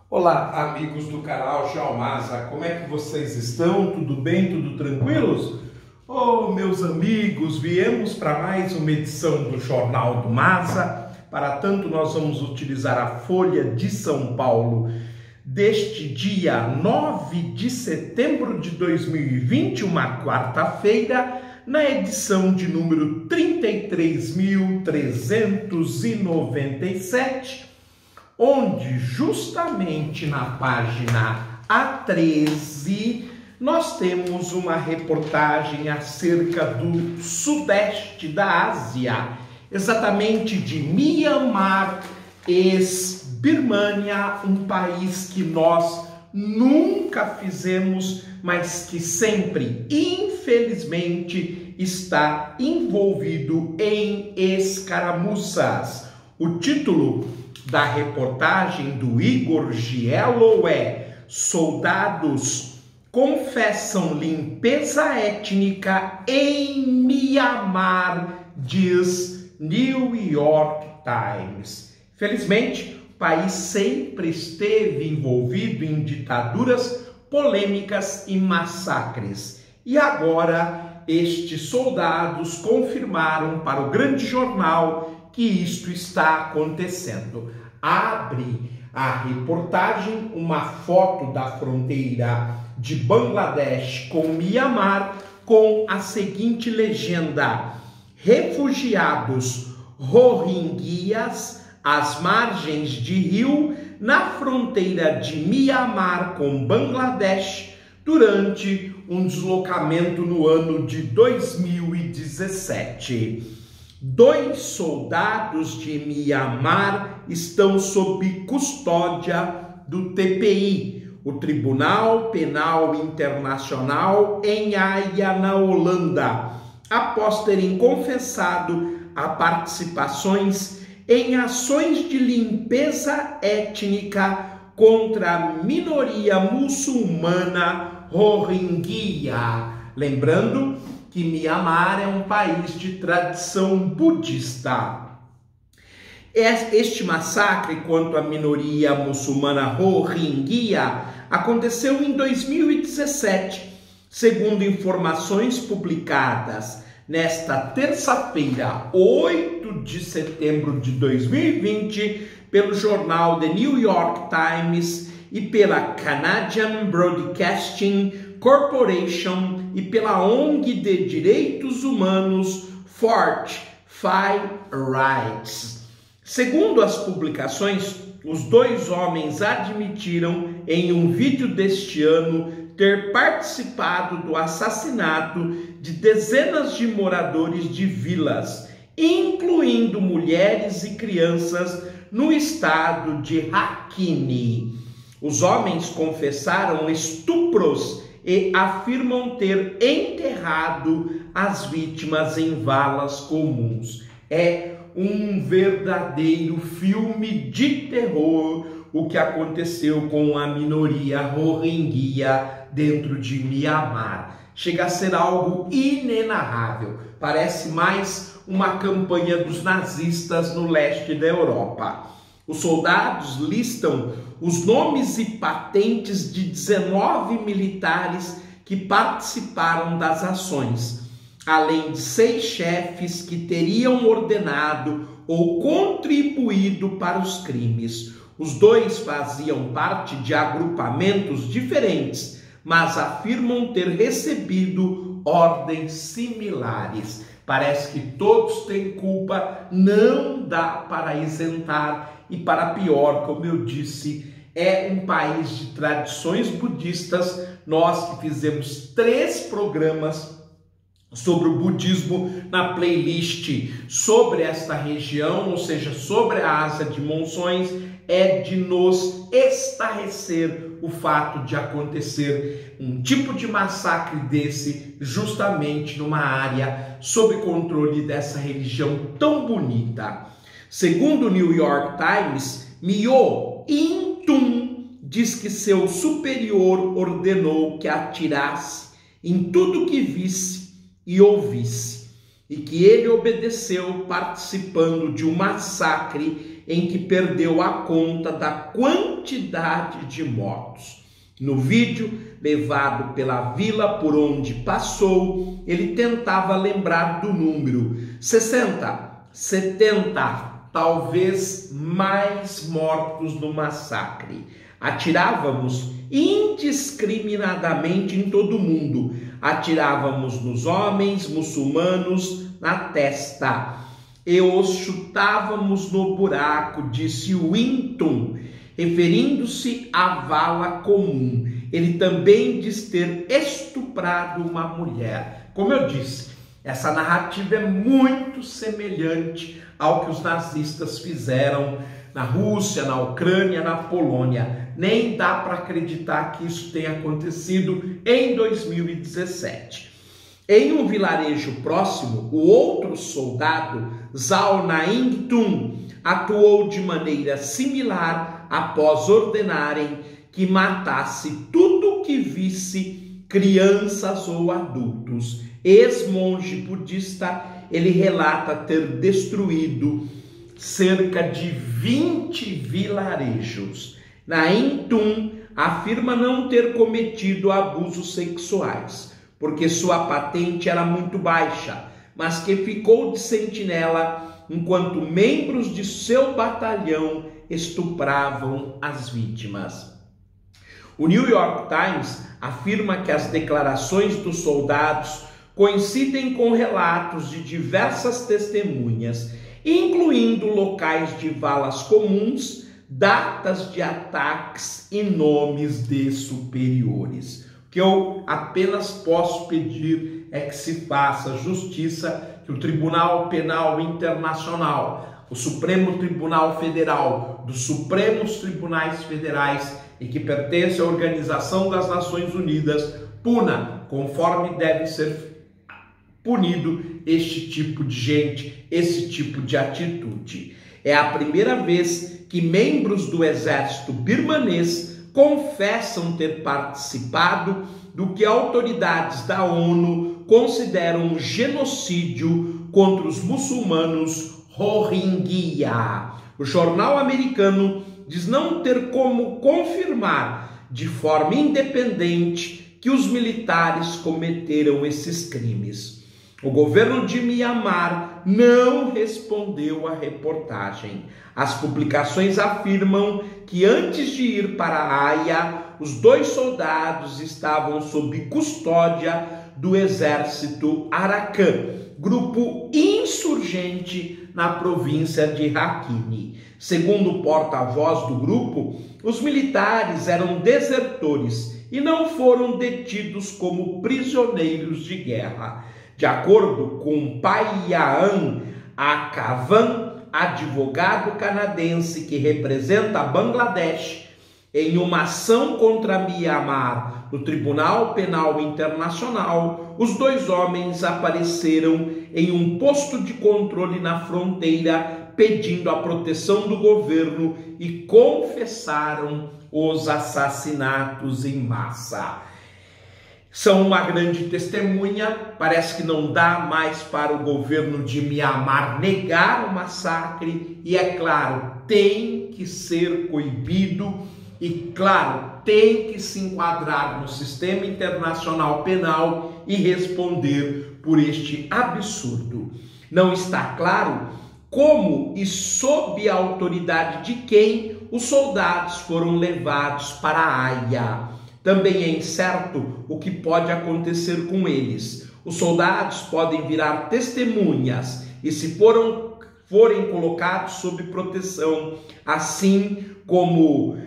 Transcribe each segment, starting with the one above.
Olá, amigos do canal Jalmasa, como é que vocês estão? Tudo bem? Tudo tranquilos? Oh, meus amigos, viemos para mais uma edição do Jornal do Masa. Para tanto, nós vamos utilizar a Folha de São Paulo deste dia 9 de setembro de 2020, uma quarta-feira, na edição de número 33.397, onde justamente na página A13 nós temos uma reportagem acerca do sudeste da Ásia, exatamente de Myanmar, ex-Birmânia, um país que nós nunca fizemos, mas que sempre, infelizmente, está envolvido em escaramuças. O título da reportagem do Igor Giello é: soldados confessam limpeza étnica em Myanmar, diz New York Times. Felizmente, o país sempre esteve envolvido em ditaduras, polêmicas e massacres. E agora, estes soldados confirmaram para o grande jornal que isto está acontecendo. Abre a reportagem uma foto da fronteira de Bangladesh com Myanmar com a seguinte legenda: refugiados rohingyas às margens de rio na fronteira de Myanmar com Bangladesh durante um deslocamento no ano de 2017. 2 soldados de Myanmar estão sob custódia do TPI, o Tribunal Penal Internacional, em Haia, na Holanda, após terem confessado a participações em ações de limpeza étnica contra a minoria muçulmana rohingya. Lembrando que Myanmar é um país de tradição budista. Este massacre contra a minoria muçulmana rohingya aconteceu em 2017, segundo informações publicadas nesta terça-feira, 8 de setembro de 2020, pelo jornal The New York Times e pela Canadian Broadcasting Corporation e pela ONG de Direitos Humanos Fortify Rights. Segundo as publicações, os 2 homens admitiram em um vídeo deste ano ter participado do assassinato de dezenas de moradores de vilas, incluindo mulheres e crianças, no estado de Rakhine. Os homens confessaram estupros e afirmam ter enterrado as vítimas em valas comuns. É um verdadeiro filme de terror o que aconteceu com a minoria rohingya dentro de Myanmar. Chega a ser algo inenarrável. Parece mais uma campanha dos nazistas no leste da Europa. Os soldados listam os nomes e patentes de 19 militares que participaram das ações, além de 6 chefes que teriam ordenado ou contribuído para os crimes. Os 2 faziam parte de agrupamentos diferentes, mas afirmam ter recebido ordens similares. Parece que todos têm culpa, não dá para isentar. E para pior, como eu disse, é um país de tradições budistas. Nós que fizemos 3 programas sobre o budismo na playlist sobre esta região, ou seja, sobre a Ásia de Monções, é de nos estarrecer o fato de acontecer um tipo de massacre desse justamente numa área sob controle dessa religião tão bonita. Segundo o New York Times, Myo In-tung diz que seu superior ordenou que atirasse em tudo que visse e ouvisse, e que ele obedeceu participando de um massacre em que perdeu a conta da quantidade de mortos. No vídeo, levado pela vila por onde passou, ele tentava lembrar do número 60, 70, talvez mais mortos no massacre. Atirávamos indiscriminadamente em todo mundo. Atirávamos nos homens muçulmanos na testa e os chutávamos no buraco, disse Winton, referindo-se à vala comum. Ele também diz ter estuprado uma mulher. Como eu disse, essa narrativa é muito semelhante ao que os nazistas fizeram na Rússia, na Ucrânia, na Polônia. Nem dá para acreditar que isso tenha acontecido em 2017. Em um vilarejo próximo, o outro soldado, Zhao Naing-tun, atuou de maneira similar após ordenarem que matasse tudo que visse, crianças ou adultos. Ex-monge budista, ele relata ter destruído cerca de 20 vilarejos. Naing-tun afirma não ter cometido abusos sexuais, porque sua patente era muito baixa, mas que ficou de sentinela enquanto membros de seu batalhão estupravam as vítimas. O New York Times afirma que as declarações dos soldados coincidem com relatos de diversas testemunhas, incluindo locais de valas comuns, datas de ataques e nomes de superiores. O que eu apenas posso pedir é que se faça justiça, que o Tribunal Penal Internacional, o Supremo Tribunal Federal, dos Supremos Tribunais Federais e que pertence à Organização das Nações Unidas, puna conforme deve ser punido este tipo de gente, esse tipo de atitude. É a primeira vez que membros do exército birmanês confessam ter participado do que autoridades da ONU consideram um genocídio contra os muçulmanos Rohingya. O jornal americano diz não ter como confirmar de forma independente que os militares cometeram esses crimes. O governo de Mianmar não respondeu à reportagem. As publicações afirmam que antes de ir para a Haia, os 2 soldados estavam sob custódia do exército Arakan, grupo insurgente na província de Rakhine. Segundo o porta-voz do grupo, os militares eram desertores e não foram detidos como prisioneiros de guerra. De acordo com Paiyaan Akavan, advogado canadense que representa Bangladesh, em uma ação contra Mianmar no Tribunal Penal Internacional, os 2 homens apareceram em um posto de controle na fronteira pedindo a proteção do governo e confessaram os assassinatos em massa. São uma grande testemunha, parece que não dá mais para o governo de Mianmar negar o massacre e, é claro, tem que ser coibido e, claro, tem que se enquadrar no sistema internacional penal e responder por este absurdo. Não está claro como e sob a autoridade de quem os soldados foram levados para a Haia. Também é incerto o que pode acontecer com eles. Os soldados podem virar testemunhas e, se forem colocados sob proteção, assim como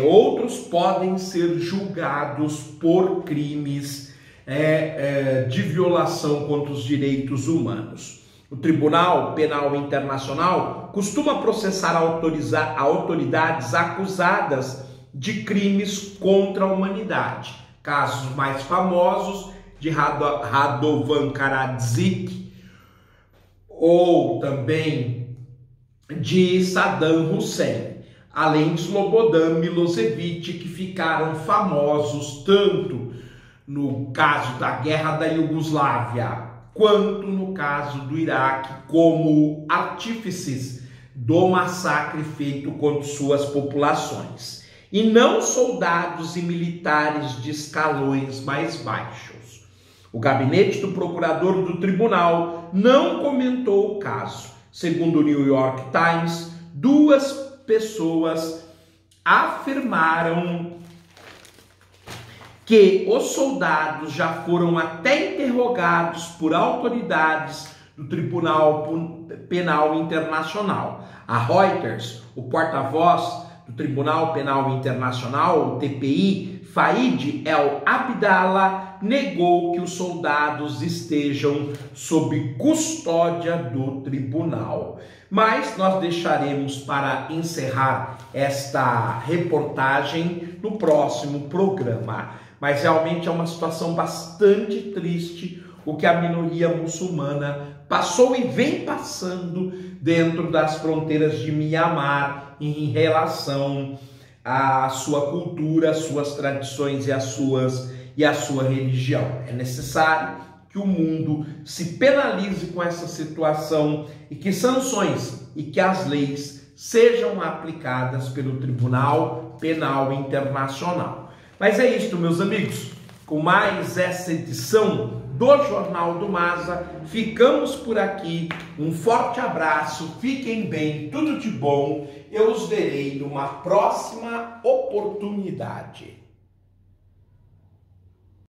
outros podem ser julgados por crimes de violação contra os direitos humanos. O Tribunal Penal Internacional costuma processar autoridades acusadas de crimes contra a humanidade. Casos mais famosos de Radovan Karadzic ou também de Saddam Hussein, além de Slobodan Milosevic, que ficaram famosos tanto no caso da Guerra da Iugoslávia quanto no caso do Iraque como artífices do massacre feito contra suas populações, e não soldados e militares de escalões mais baixos. O gabinete do procurador do tribunal não comentou o caso. Segundo o New York Times, 2 pessoas afirmaram que os soldados já foram até interrogados por autoridades do Tribunal Penal Internacional. A Reuters, o porta-voz do Tribunal Penal Internacional, o TPI, Faid El-Abdallah, negou que os soldados estejam sob custódia do tribunal. Mas nós deixaremos para encerrar esta reportagem no próximo programa. Mas realmente é uma situação bastante triste o que a minoria muçulmana passou e vem passando dentro das fronteiras de Mianmar em relação à sua cultura, às suas tradições e a sua religião. É necessário que o mundo se penalize com essa situação e que sanções e que as leis sejam aplicadas pelo Tribunal Penal Internacional. Mas é isto, meus amigos. Com mais essa edição do Jornal do Maza, ficamos por aqui. Um forte abraço, fiquem bem, tudo de bom. Eu os verei numa próxima oportunidade.